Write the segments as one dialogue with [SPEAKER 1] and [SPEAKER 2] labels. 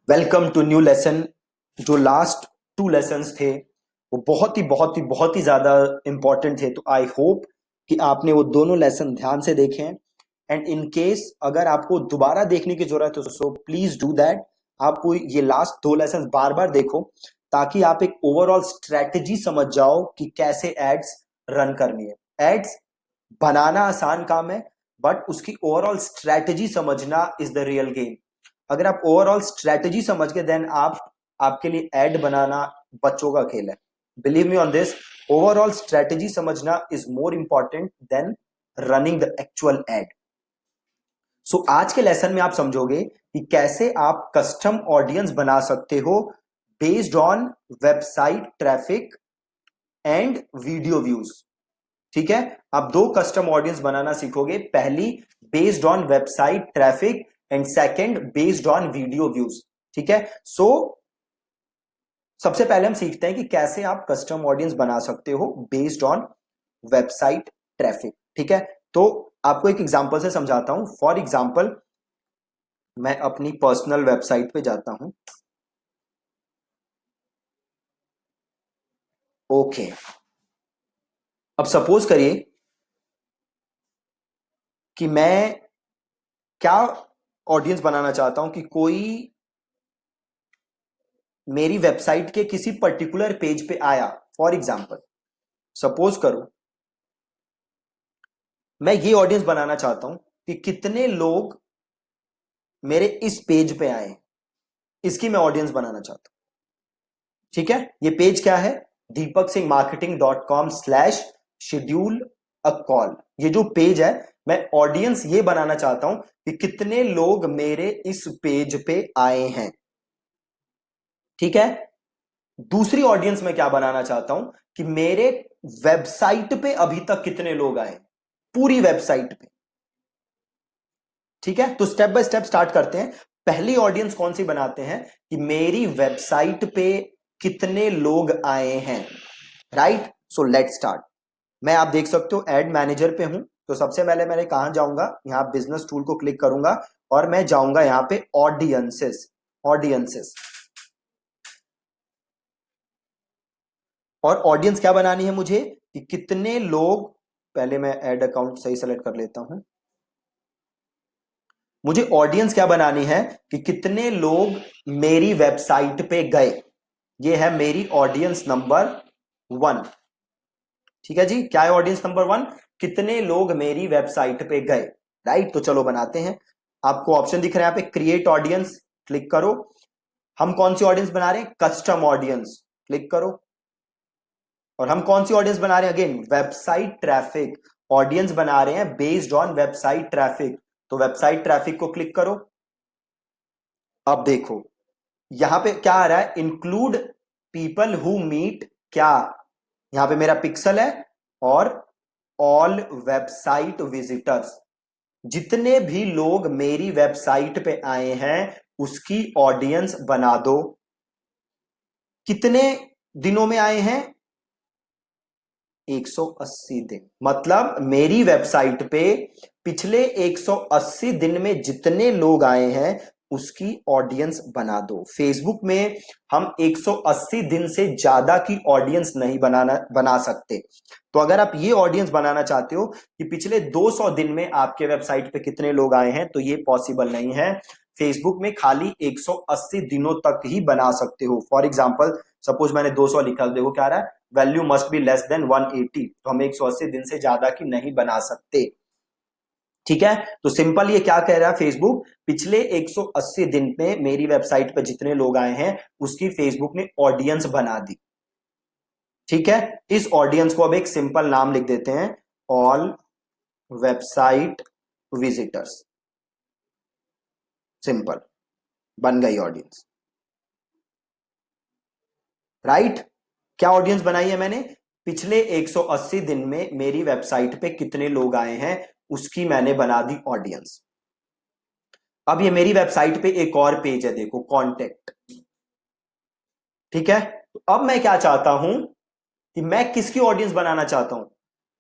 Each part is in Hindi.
[SPEAKER 1] Welcome to new lesson. जो लास्ट 2 लेसन्स थे वो बहुत ही ज्यादा इंपॉर्टेंट थे, तो आई होप कि आपने वो दोनों लेसन ध्यान से देखे हैं। एंड इन केस अगर आपको दोबारा देखने की जरूरत है सो प्लीज डू दैट। आपको ये लास्ट 2 लेसन बार बार देखो ताकि आप एक ओवरऑल स्ट्रेटेजी समझ जाओ कि कैसे एड्स रन करनी है। एड्स बनाना आसान काम है, बट उसकी ओवरऑल स्ट्रेटेजी समझना इज द रियल गेम। अगर आप ओवरऑल स्ट्रेटेजी समझ गए देन आपके लिए एड बनाना बच्चों का खेल है। Believe me on this, overall strategy समझना is more important than running the actual ad. So आज के लेसन में आप समझोगे कि कैसे आप कस्टम ऑडियंस बना सकते हो based on website traffic and video views. ठीक है, आप 2 कस्टम ऑडियंस बनाना सीखोगे। पहली based on website traffic and second based on video views. ठीक है, सो सबसे पहले हम सीखते हैं कि कैसे आप कस्टम ऑडियंस बना सकते हो बेस्ड ऑन वेबसाइट ट्रैफिक। ठीक है, तो आपको एक एग्जांपल से समझाता हूं। फॉर एग्जांपल, मैं अपनी पर्सनल वेबसाइट पे जाता हूं। ओके, अब सपोज करिए कि मैं क्या ऑडियंस बनाना चाहता हूं कि कोई मेरी वेबसाइट के किसी पर्टिकुलर पेज पे आया। फॉर एग्जाम्पल, सपोज करो मैं ये ऑडियंस बनाना चाहता हूं कि कितने लोग मेरे इस पेज पे आए, इसकी मैं ऑडियंस बनाना चाहता हूं। ठीक है, ये पेज क्या है? deepaksingmarketing.com/schedule a call। ये जो पेज है, मैं ऑडियंस ये बनाना चाहता हूं कि कितने लोग मेरे इस पेज पे आए हैं। ठीक है, दूसरी ऑडियंस में क्या बनाना चाहता हूं कि मेरे वेबसाइट पे अभी तक कितने लोग आए, पूरी वेबसाइट पे। ठीक है, तो स्टेप बाय स्टेप स्टार्ट करते हैं। पहली ऑडियंस कौन सी बनाते हैं कि मेरी वेबसाइट पे कितने लोग आए हैं। Right, so let start. मैं, आप देख सकते हो, एड मैनेजर पे हूं। तो सबसे पहले मैं कहां जाऊंगा, यहां बिजनेस टूल को क्लिक करूंगा और मैं जाऊंगा यहां पे ऑडियंसेस। ऑडियंसेस और ऑडियंस क्या बनानी है मुझे कि कितने लोग, पहले मैं एड अकाउंट सही सेलेक्ट कर लेता हूं। मुझे ऑडियंस क्या बनानी है कि कितने लोग मेरी वेबसाइट पे गए। ये है मेरी ऑडियंस नंबर 1। ठीक है जी, क्या है ऑडियंस नंबर 1? कितने लोग मेरी वेबसाइट पे गए। राइट, तो चलो बनाते हैं। आपको ऑप्शन दिख रहा है यहाँ पे, क्रिएट ऑडियंस, क्लिक करो। हम कौन सी ऑडियंस बना रहे हैं? कस्टम ऑडियंस, क्लिक करो। और हम कौन सी ऑडियंस बना रहे हैं? अगेन वेबसाइट ट्रैफिक ऑडियंस बना रहे हैं बेस्ड ऑन वेबसाइट ट्रैफिक। तो वेबसाइट ट्रैफिक को क्लिक करो। अब देखो यहां पे क्या आ रहा है, इंक्लूड पीपल हु मीट। क्या, यहां पे मेरा पिक्सल है और ऑल वेबसाइट विजिटर्स, जितने भी लोग मेरी वेबसाइट पे आए हैं उसकी ऑडियंस बना दो। कितने दिनों में आए हैं? 180 दिन। मतलब मेरी वेबसाइट पे पिछले 180 दिन में जितने लोग आए हैं उसकी ऑडियंस बना दो। फेसबुक में हम 180 दिन से ज्यादा की ऑडियंस नहीं बना सकते। तो अगर आप ये ऑडियंस बनाना चाहते हो कि पिछले 200 दिन में आपके वेबसाइट पे कितने लोग आए हैं, तो ये पॉसिबल नहीं है। फेसबुक में खाली 180 दिनों तक ही बना सकते हो। फॉर एग्जाम्पल, सपोज मैंने 200 लिखा, देखो क्या रहा है, value must be less than 180। तो हम 180 दिन से ज्यादा की नहीं बना सकते। ठीक है, तो सिंपल ये क्या कह रहा है फेसबुक, पिछले 180 दिन में मेरी वेबसाइट पर जितने लोग आए हैं उसकी फेसबुक ने ऑडियंस बना दी। ठीक है, इस ऑडियंस को अब एक सिंपल नाम लिख देते हैं, ऑल वेबसाइट विजिटर्स। सिंपल, बन गई ऑडियंस। राइट, क्या ऑडियंस बनाई है मैंने? पिछले 180 दिन में मेरी वेबसाइट पे कितने लोग आए हैं उसकी मैंने बना दी ऑडियंस। अब ये मेरी वेबसाइट पे एक और पेज है, देखो, कॉन्टेक्ट। ठीक है, तो अब मैं क्या चाहता हूं कि मैं किसकी ऑडियंस बनाना चाहता हूं?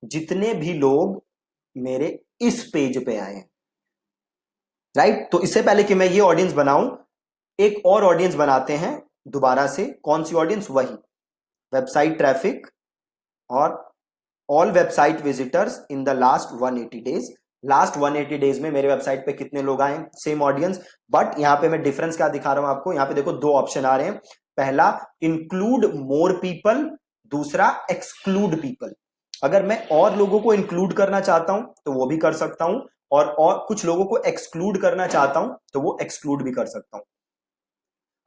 [SPEAKER 1] जितने भी लोग मेरे इस पेज पे आए हैं। राइट, तो इससे पहले कि मैं ये ऑडियंस बनाऊं, एक और ऑडियंस बनाते हैं दोबारा से। कौन सी ऑडियंस? वही वेबसाइट ट्रैफिक और all website visitors in the last 180 days. Last 180 days में मेरे वेबसाइट पे कितने लोग आए, सेम ऑडियंस। बट यहां पे मैं डिफरेंस क्या दिखा रहा हूं आपको, यहां पे देखो दो ऑप्शन आ रहे हैं। पहला इंक्लूड मोर पीपल, दूसरा एक्सक्लूड पीपल। अगर मैं और लोगों को इंक्लूड करना चाहता हूं तो वो भी कर सकता हूं, और कुछ लोगों को एक्सक्लूड करना चाहता हूं तो वो एक्सक्लूड भी कर सकता हूं।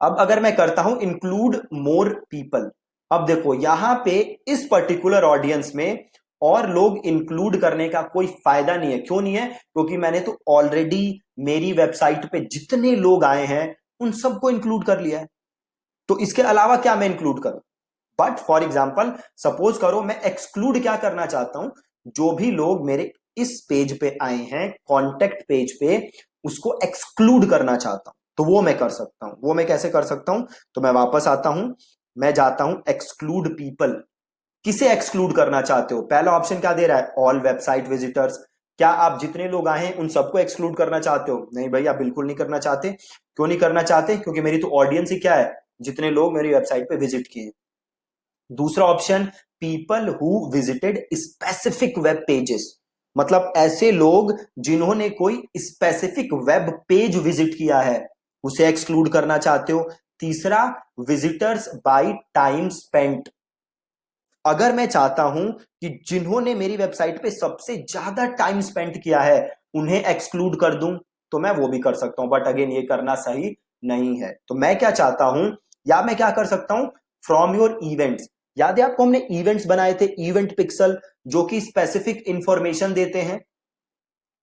[SPEAKER 1] अब अगर मैं करता हूं इंक्लूड मोर पीपल, अब देखो यहां पे इस पर्टिकुलर ऑडियंस में और लोग इंक्लूड करने का कोई फायदा नहीं है। क्यों नहीं है? क्योंकि मैंने तो ऑलरेडी मेरी वेबसाइट पे जितने लोग आए हैं उन सबको इंक्लूड कर लिया है, तो इसके अलावा क्या मैं इंक्लूड करूं? बट फॉर एग्जाम्पल सपोज करो मैं एक्सक्लूड क्या करना चाहता हूं, जो भी लोग मेरे इस पेज पे आए हैं कॉन्टेक्ट पेज पे, उसको एक्सक्लूड करना चाहता हूं, तो वो मैं कर सकता हूं। वो मैं कैसे कर सकता हूं? तो मैं वापस आता हूं, मैं जाता हूं एक्सक्लूड पीपल। किसे एक्सक्लूड करना चाहते हो? पहला ऑप्शन क्या दे रहा है? All website visitors. क्या आप जितने लोग आए हैं उन सबको एक्सक्लूड करना चाहते हो? नहीं भैया, बिल्कुल नहीं करना चाहते। क्यों नहीं करना चाहते? क्योंकि मेरी तो ऑडियंस ही क्या है? जितने लोग मेरी वेबसाइट पे विजिट किए। दूसरा option, people who visited specific web pages, मतलब ऐसे लोग जिन्होंने कोई स्पेसिफिक वेब पेज विजिट किया है, उसे एक्सक्लूड करना चाहते हो। तीसरा, विजिटर्स बाय टाइम स्पेंट। अगर मैं चाहता हूं कि जिन्होंने मेरी वेबसाइट पे सबसे ज्यादा टाइम स्पेंड किया है उन्हें एक्सक्लूड कर दूं, तो मैं वो भी कर सकता हूं। बट अगेन ये करना सही नहीं है। तो मैं क्या चाहता हूं, या मैं क्या कर सकता हूं, फ्रॉम योर इवेंट्स। याद है आपको हमने इवेंट्स बनाए थे, इवेंट पिक्सल, जो कि स्पेसिफिक इंफॉर्मेशन देते हैं,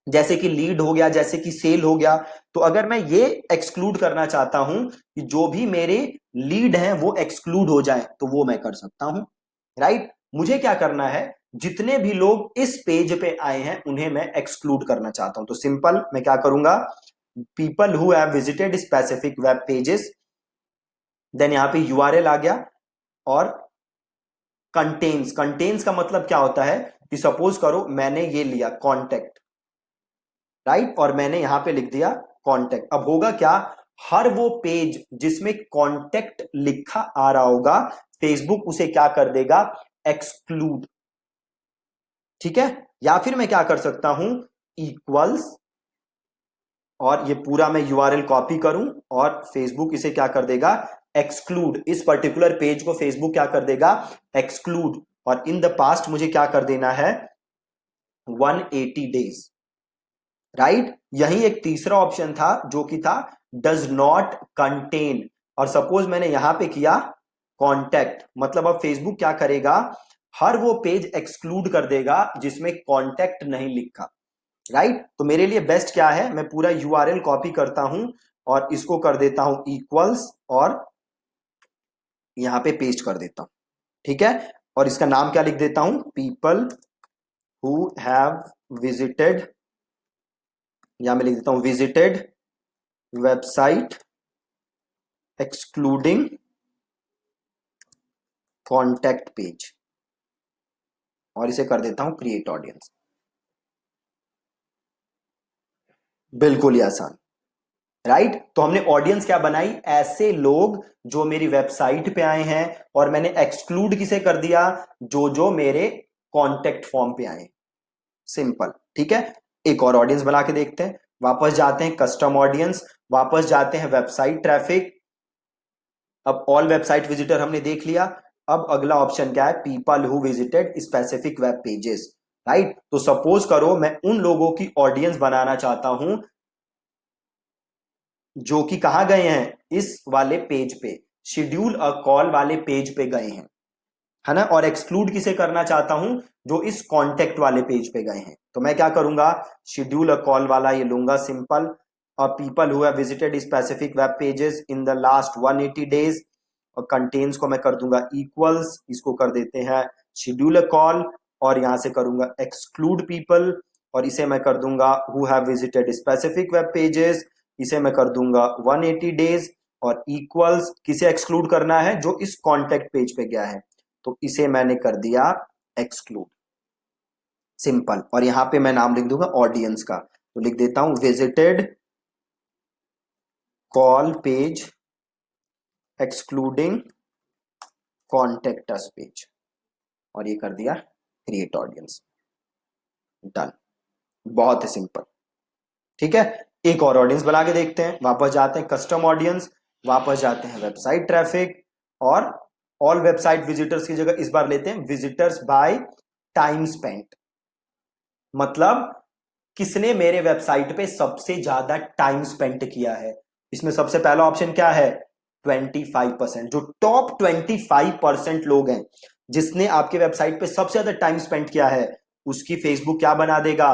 [SPEAKER 1] जैसे कि लीड हो गया, जैसे कि सेल हो गया। तो अगर मैं ये एक्सक्लूड करना चाहता हूं कि जो भी मेरे लीड हैं वो एक्सक्लूड हो जाए, तो वो मैं कर सकता हूं। राइट? मुझे क्या करना है, जितने भी लोग इस पेज पे आए हैं उन्हें मैं एक्सक्लूड करना चाहता हूं। तो सिंपल मैं क्या करूंगा, people who have visited specific web pages, then यहां पे यूआरएल आ गया, और कंटेन्स। कंटेन्स का मतलब क्या होता है कि सपोज करो मैंने ये लिया कॉन्टेक्ट, राइट, और मैंने यहां पे लिख दिया कॉन्टेक्ट। अब होगा क्या, हर वो पेज जिसमें कॉन्टेक्ट लिखा आ रहा होगा, फेसबुक उसे क्या कर देगा, एक्सक्लूड। ठीक है? या फिर मैं क्या कर सकता हूं, इक्वल्स, और ये पूरा मैं यूआरएल कॉपी करूं, और फेसबुक इसे क्या कर देगा, एक्सक्लूड। इस पर्टिकुलर पेज को फेसबुक क्या कर देगा, एक्सक्लूड। और इन द पास्ट मुझे क्या कर देना है, 180 डेज। राइट? यही एक तीसरा ऑप्शन था जो कि था डज नॉट कंटेन। और सपोज मैंने यहां पे किया कॉन्टेक्ट, मतलब अब फेसबुक क्या करेगा, हर वो पेज एक्सक्लूड कर देगा जिसमें कॉन्टेक्ट नहीं लिखा। राइट? तो मेरे लिए बेस्ट क्या है, मैं पूरा यूआरएल कॉपी करता हूं और इसको कर देता हूं इक्वल्स, और यहां पे पेस्ट कर देता हूं। ठीक है? और इसका नाम क्या लिख देता हूं, पीपल हु हैव विजिटेड, यहां मैं लिख देता हूं visited website excluding contact page, और इसे कर देता हूं क्रिएट ऑडियंस। बिल्कुल ही आसान। राइट? तो हमने ऑडियंस क्या बनाई, ऐसे लोग जो मेरी वेबसाइट पे आए हैं, और मैंने एक्सक्लूड किसे कर दिया, जो जो मेरे कॉन्टेक्ट फॉर्म पे आए। सिंपल। ठीक है? एक और ऑडियंस बना के देखते हैं। वापस जाते हैं कस्टम ऑडियंस, वापस जाते हैं वेबसाइट ट्रैफिक। अब ऑल वेबसाइट विजिटर हमने देख लिया। अब अगला ऑप्शन क्या है, people who visited specific web pages. Right? तो सपोज करो मैं उन लोगों की ऑडियंस बनाना चाहता हूं जो कि कहां गए हैं, इस वाले पेज पे, शेड्यूल अ कॉल वाले पेज पे गए हैं, है ना। और एक्सक्लूड किसे करना चाहता हूं, जो इस कॉन्टेक्ट वाले पेज पे गए हैं। तो मैं क्या करूंगा, शेड्यूल अ कॉल वाला ये लूंगा सिंपल, और people who have visited specific web pages in the last 180 days, और कंटेन्स को मैं कर दूंगा इक्वल्स, इसको कर देते हैं शेड्यूल अ कॉल, और यहां से करूंगा एक्सक्लूड पीपल, और इसे मैं कर दूंगा who have visited specific web pages, इसे मैं कर दूंगा 180 डेज, और इक्वल्स किसे एक्सक्लूड करना है, जो इस कॉन्टेक्ट पेज पे गया है, तो इसे मैंने कर दिया एक्सक्लूड। सिंपल। और यहां पे मैं नाम लिख दूंगा ऑडियंस का, तो लिख देता हूं visited call page excluding contact us page, और ये कर दिया क्रिएट ऑडियंस। डन, बहुत ही सिंपल। ठीक है, एक और ऑडियंस बना के देखते हैं। वापस जाते हैं कस्टम ऑडियंस, वापस जाते हैं वेबसाइट ट्रैफिक, और ऑल वेबसाइट विजिटर्स की जगह इस बार लेते हैं विजिटर्स बाय टाइम स्पेंट। मतलब किसने मेरे वेबसाइट पे सबसे ज्यादा टाइम स्पेंड किया है। इसमें सबसे पहला ऑप्शन क्या है, 25%। जो टॉप 25% लोग हैं जिसने आपके वेबसाइट पे सबसे ज्यादा टाइम स्पेंड किया है, उसकी फेसबुक क्या बना देगा,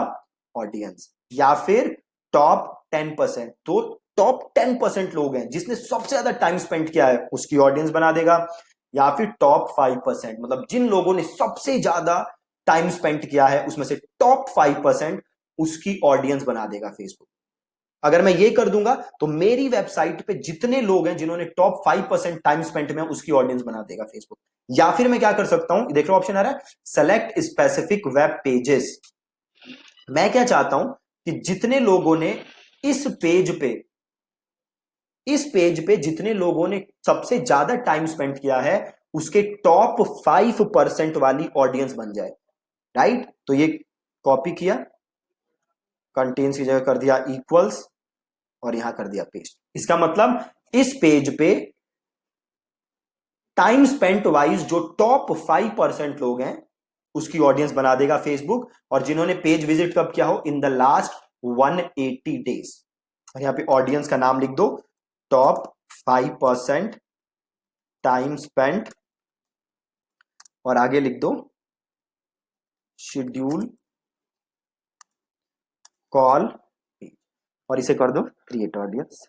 [SPEAKER 1] ऑडियंस। या फिर टॉप 10%, तो टॉप 10% लोग हैं जिसने सबसे ज्यादा टाइम स्पेंड किया है, उसकी ऑडियंस बना देगा। या फिर टॉप 5%, मतलब जिन लोगों ने सबसे ज्यादा टाइम स्पेंड किया है उसमें से टॉप 5%, उसकी ऑडियंस बना देगा फेसबुक। अगर मैं ये कर दूंगा तो मेरी वेबसाइट पे जितने लोग हैं जिन्होंने टॉप 5% टाइम स्पेंड में, उसकी ऑडियंस बना देगा फेसबुक। या फिर मैं क्या कर सकता हूं, देख लो ऑप्शन आ रहा है, सेलेक्ट स्पेसिफिक वेब पेजेस। मैं क्या चाहता हूं कि जितने लोगों ने इस पेज पे, जितने लोगों ने सबसे ज्यादा टाइम स्पेंड किया है, उसके टॉप 5% वाली ऑडियंस बन जाए। राइट, तो ये कॉपी किया, कंटेन्स की जगह कर दिया इक्वल्स, और यहां कर दिया पेस्ट। इसका मतलब इस पेज पे टाइम स्पेंट वाइज जो टॉप 5% लोग हैं, उसकी ऑडियंस बना देगा फेसबुक। और जिन्होंने पेज विजिट कब किया हो, इन द लास्ट 180 डेज। और यहां पे ऑडियंस का नाम लिख दो, टॉप 5% टाइम स्पेंट, और आगे लिख दो शेड्यूल कॉल, और इसे कर दो create audience.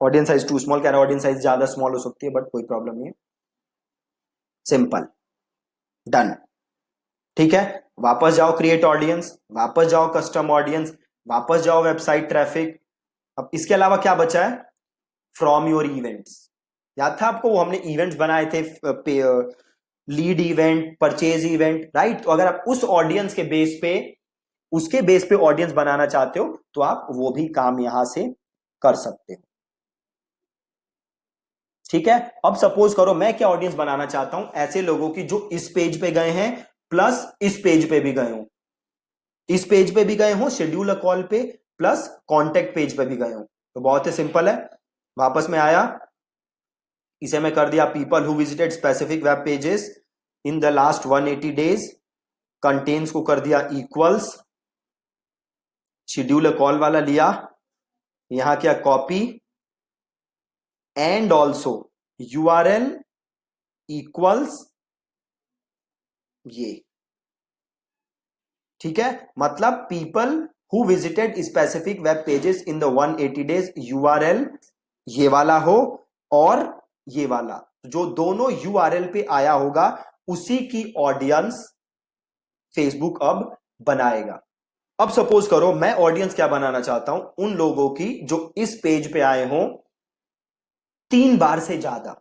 [SPEAKER 1] Audience size too small कह रहा है, ऑडियंस साइज ज्यादा स्मॉल हो सकती है, बट कोई प्रॉब्लम नहीं है, सिंपल, डन। ठीक है, वापस जाओ क्रिएट ऑडियंस, वापस जाओ कस्टम ऑडियंस, वापस जाओ वेबसाइट ट्रैफिक। अब इसके अलावा क्या बचा है, फ्रॉम योर इवेंट्स। याद था आपको, वो हमने इवेंट्स बनाए थे, lead event, purchase event, right. तो अगर आप उस ऑडियंस के बेस पे, उसके बेस पे ऑडियंस बनाना चाहते हो, तो आप वो भी काम यहां से कर सकते हो। ठीक है, अब सपोज करो मैं क्या ऑडियंस बनाना चाहता हूं, ऐसे लोगों की जो इस पेज पे गए हैं प्लस इस पेज पे भी गए हो, इस पेज पे भी गए हो शेड्यूल अ कॉल पे, प्लस कॉन्टेक्ट पेज पे भी गए हो। तो बहुत ही सिंपल है, वापस में आया, इसे मैं कर दिया people who visited specific web pages in the last 180 days, contains को कर दिया इक्वल्स, शेड्यूल अ कॉल वाला लिया, यहां क्या copy, and also URL equals ये। ठीक है, मतलब people who visited specific web pages in the 180 days, URL ये वाला हो और ये वाला, जो दोनों यूआरएल पे आया होगा उसी की ऑडियंस फेसबुक अब बनाएगा। अब सपोज करो मैं ऑडियंस क्या बनाना चाहता हूं, उन लोगों की जो इस पेज पे आए हों 3 बार से ज्यादा,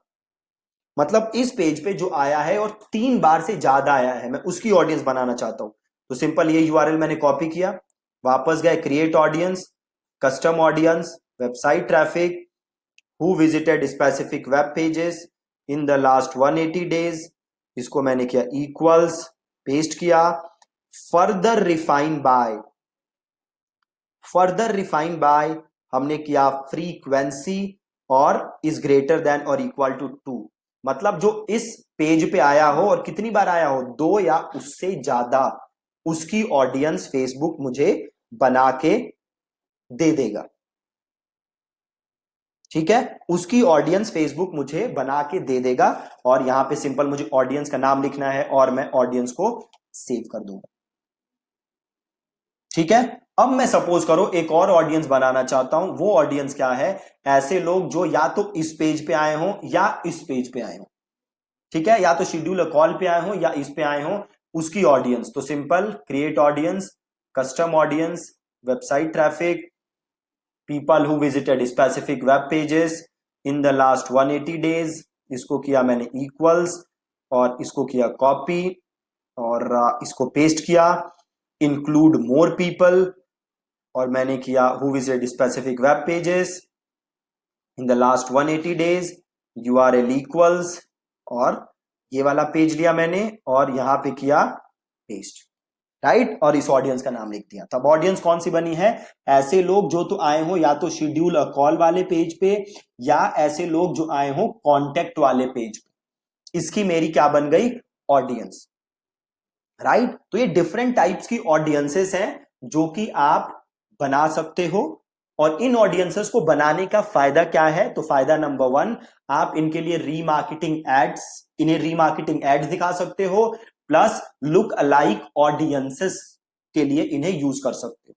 [SPEAKER 1] मतलब इस पेज पे जो आया है और 3 बार से ज्यादा आया है, मैं उसकी ऑडियंस बनाना चाहता हूं। तो सिंपल ये यूआरएल मैंने कॉपी किया, वापस गए create audience, custom audience, website traffic, who visited specific web pages in the last 180 days, इसको मैंने किया इक्वल्स, पेस्ट किया, further refine by, further refine by हमने किया फ्रीक्वेंसी और इज ग्रेटर देन और इक्वल टू 2, मतलब जो इस पेज पे आया हो और कितनी बार आया हो, 2 या उससे ज्यादा, उसकी ऑडियंस फेसबुक मुझे बना के दे देगा। ठीक है, उसकी ऑडियंस फेसबुक मुझे बना के दे देगा, और यहां पे सिंपल मुझे ऑडियंस का नाम लिखना है और मैं ऑडियंस को सेव कर दूंगा। ठीक है, अब मैं सपोज करो एक और ऑडियंस बनाना चाहता हूं, वो ऑडियंस क्या है, ऐसे लोग जो या तो इस पेज पे आए हों या इस पेज पे आए हों। ठीक है, या तो शेड्यूल अ कॉल पे आए हों या इस पे आए हों, उसकी ऑडियंस। तो simple create audience, custom audience, website traffic, people who visited specific web pages in the last 180 days, इसको किया मैंने इक्वल्स और इसको किया कॉपी और इसको पेस्ट किया, इंक्लूड मोर पीपल, और मैंने किया who visited specific web pages in the last 180 days, URL equals, और ये वाला पेज लिया मैंने और यहां पे किया पेस्ट, राइट, और इस ऑडियंस का नाम लिख दिया। तब ऑडियंस कौन सी बनी है? ऐसे लोग जो तो आए हो या तो शेड्यूल अ कॉल वाले पेज पे, या ऐसे लोग जो आए हो कॉन्टेक्ट वाले पेज पे। इसकी मेरी क्या बन गई? Audience, right. तो ये डिफरेंट टाइप्स की ऑडियंसेस हैं जो कि आप बना सकते हो। और इन ऑडियंसेस को बनाने का फायदा क्या है? तो फायदा नंबर 1, आप इनके लिए रीमार्केटिंग एड्स, इन्हें रीमार्केटिंग एड्स दिखा सकते हो, प्लस लुक अलाइक ऑडियंसेस के लिए इन्हें यूज कर सकते हो,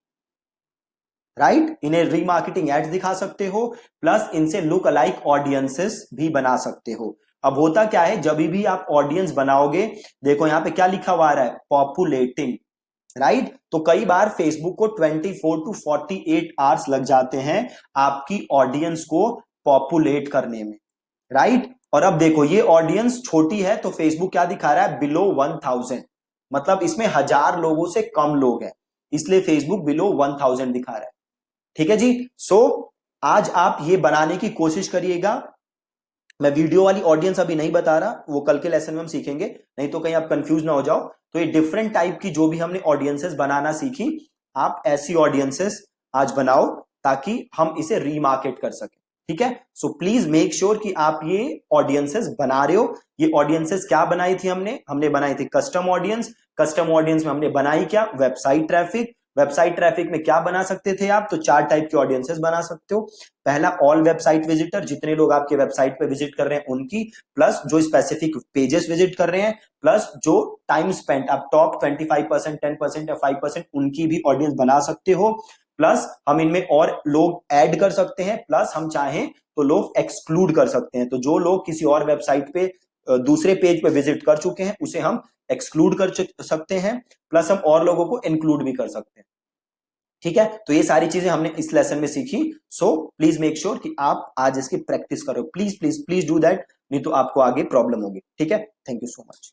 [SPEAKER 1] राइट। इन्हें रीमार्केटिंग एड्स दिखा सकते हो, प्लस इनसे लुक अलाइक ऑडियंसेस भी बना सकते हो। अब होता क्या है, जब भी आप ऑडियंस बनाओगे, देखो यहां पे क्या लिखा हुआ है? पॉपुलेटिंग, राइट। तो कई बार फेसबुक को 24 टू 48 आवर्स लग जाते हैं आपकी ऑडियंस को पॉपुलेट करने में, राइट। और अब देखो ये ऑडियंस छोटी है तो फेसबुक क्या दिखा रहा है? बिलो 1000, मतलब इसमें 1000 लोगों से कम लोग हैं, इसलिए फेसबुक बिलो 1000 दिखा रहा है। ठीक है जी। सो आज आप ये बनाने की कोशिश करिएगा। मैं वीडियो वाली ऑडियंस अभी नहीं बता रहा, वो कल के लेसन में हम सीखेंगे, नहीं तो कहीं आप कंफ्यूज ना हो जाओ। तो ये डिफरेंट टाइप की जो भी हमने ऑडियंसेस बनाना सीखी, आप ऐसी ऑडियंसेस आज बनाओ ताकि हम इसे रीमार्केट कर सके। ठीक है। सो प्लीज मेक श्योर कि आप ये ऑडियंसेस बना रहे हो। ये ऑडियंसेस क्या बनाई थी हमने बनाई थी कस्टम ऑडियंस। कस्टम ऑडियंस में हमने बनाई क्या? Website traffic. वेबसाइट ट्रैफिक में क्या बना सकते थे आप? तो 4 टाइप की ऑडियंसेस बना सकते हो। पहला, ऑल वेबसाइट विजिटर, जितने लोग आपके वेबसाइट पे विजिट कर रहे हैं उनकी, प्लस जो स्पेसिफिक पेजेस विजिट कर रहे हैं, प्लस जो टाइम स्पेंट, आप टॉप 25%, 10% या 5% उनकी भी ऑडियंस बना सकते हो। प्लस हम इनमें और लोग ऐड कर सकते हैं, प्लस हम चाहें तो लोग एक्सक्लूड कर सकते हैं। तो जो लोग किसी और वेबसाइट पे दूसरे पेज पे विजिट कर चुके हैं उसे हम एक्सक्लूड कर सकते हैं, प्लस हम और लोगों को इंक्लूड भी कर सकते हैं। ठीक है। तो ये सारी चीजें हमने इस लेसन में सीखी। सो प्लीज मेक श्योर कि आप आज इसकी प्रैक्टिस करो। Please please please do that, नहीं तो आपको आगे प्रॉब्लम होगी। ठीक है। Thank you so much.